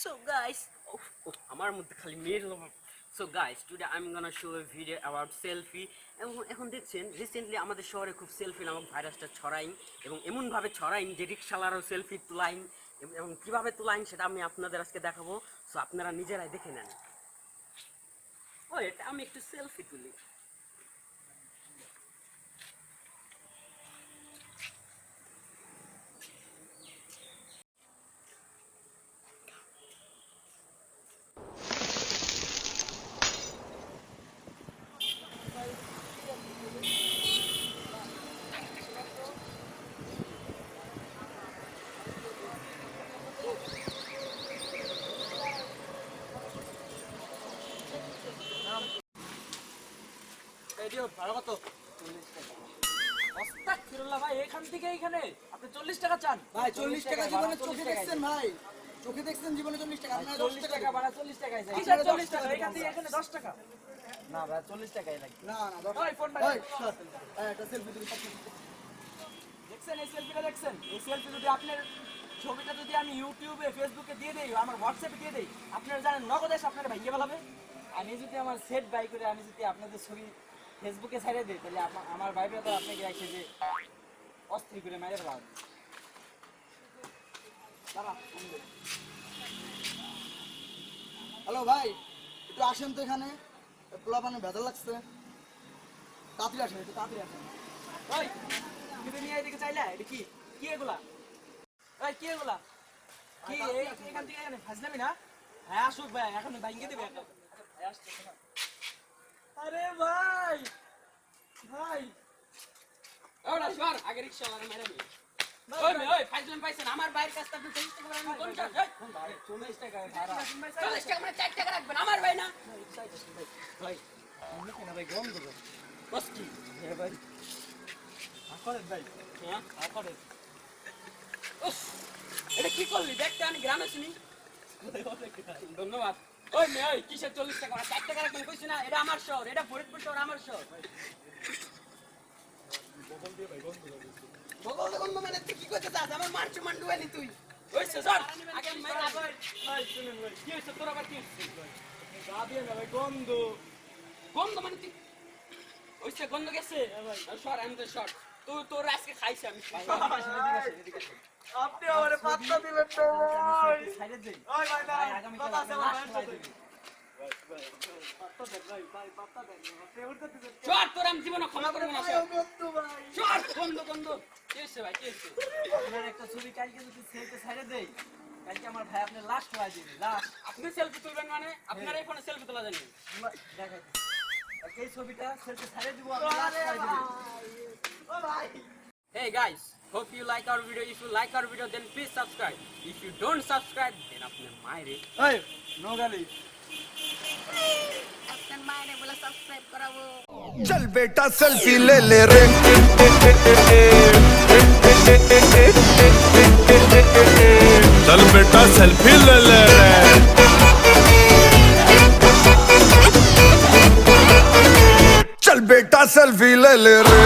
So guys, আমার মধ্যে খালি মেয়ের লোভ। So guys, today I'm gonna show a video about selfie. এখন দেখছেন রিসেন্টলি আমাদের শহরে খুব সেলফি নামক ভাইরাসটা ছড়াই এবং এমনভাবে ছড়াই যে রিক্সাওয়ালারও সেলফি তোলাইন এবং কীভাবে তোলাইন সেটা আমি আপনাদের আজকে দেখাবো। সো আপনারা নিজেরাই দেখে নেন। এটা আমি একটু সেলফি তুলি। ভাড়া কত? 40 টাকা। আস্তাগফিরুল্লাহ ভাই, এখান থেকে এইখানে আপনি 40 টাকা চান? ভাই 40 টাকা জীবনে চোখে দেখছেন ভাই? চোখে দেখছেন জীবনে 40 টাকা? আপনারা 10 টাকা ভাড়া 40 টাকাই যায়। কিসের 40 টাকা? এখান থেকে এখানে 10 টাকা। না ভাই 40 টাকাই লাগে। না না 10 ওই ফোন ভাই। ওই শট। এটা সেলফি তুলি পাচ্ছি। দেখছেন এই সেলফিটা দেখছেন? এই সেলফি যদি আপনার ছবিটা যদি আমি ইউটিউবে ফেসবুকে দিয়ে দেই, আমার হোয়াটসঅ্যাপে দিয়ে দেই, আপনারা জানেন নগদে আপনারা ভাইয়ে বলাবে। আমি যদি আমার সেট বাই করে আমি যদি আপনাদের ছবি ফেসবুকে ছেড়ে দিই, তাহলে আমার ভাইরা তো আপনাকে রাখছে যে অস্থির করে মেরে ফেলা হবে। হ্যালো ভাই, একটু আসেন তো এখানে। পোলা পানি ভেজাল লাগছে, তাড়াতাড়ি আসেন, একটু তাড়াতাড়ি আসেন। ওই তুমি নিয়ে এদিকে চাইলে এটা কি কি এগুলা? ওই কি এগুলা? কি এখান থেকে এখানে ফাজলামি না? হ্যাঁ আসুক ভাই, এখন ভাঙিয়ে দিবে একটা। আরে ভাই ভাই ওরা সর আগে রিক্সাওয়ালা মেরে নি। ওই ফাইজলাম পাইছেন আমার ভাইয়ের কাছ থেকে 40 টাকা আমি কোন কাজ? 40 টাকা ভাড়া। 40 টাকা মানে 4 টাকা রাখবেন আমার ভাই না। ভাই আমি কেন ভাই গম দেব? বস কি? হ্যাঁ ভাই আকরে ভাই, হ্যাঁ আকরে। উফ, এটা কি করলি? দেখতে আমি গ্রামে শুনি। ধন্যবাদ। ওই মেয়ে ওই কিসের 40 টাকা? 4 টাকা রাখবেন কইছি না? এটা আমার শহর, এটা ফরিদপুর শহর আমার শহর। বগল দেখুন মানে তুই কি করতে চাস? আমার মারছু মান্ডু এলি তুই। ওই সর আগে মাইর আগে। ভাই শুনুন ভাই, কি হইছে তোর আবার কি হইছে? গা দিয়ে না ভাই গন্ধ। গন্ধ মানে তুই ওইসে গন্ধ গেছে? সর আমি তো সর। তুই তোর আজকে খাইছি আমি। আপনি আমারে পাত্তা দিলেন না ভাই। সাইডে দেই। ওই ভাই ভাই আগামী কথা আছে কাল আমার লাস্ট ভাই। ভাই পাত্তা দেন ভাই, ভাই পাত্তা দেন। আপনি উঠতে দিবেন। সর তোর আমি জীবনে ক্ষমা করব না। সর বন্ধু ভাই, সর গন্ধ গন্ধ। কি হইছে ভাই? কি হইছে? আপনার একটা ছবি কালকে যদি সেলফি সাইডে দেই, কালকে আমার ভাই আপনি লাস্ট হয়ে যাবে। লাস্ট আপনি সেলফি তুলবেন মানে আপনার এই ফোনে সেলফি তোলা জানেন? দেখাই দিই। এই ছবিটা সেলফি সাইডে দিব, আপনি লাস্ট হয়ে যাবে। ও ভাই Hey guys, hope you like our video. If you like our video, then please subscribe. If you don't subscribe, then আপনার মায়েরে এই নো গালি। আপনার মায়েরে বলে সাবস্ক্রাইব করাবো। चल बेटा सेल्फी ले ले रे चल बेटा सेल्फी ले ले रे चल बेटा सेल्फी ले ले रे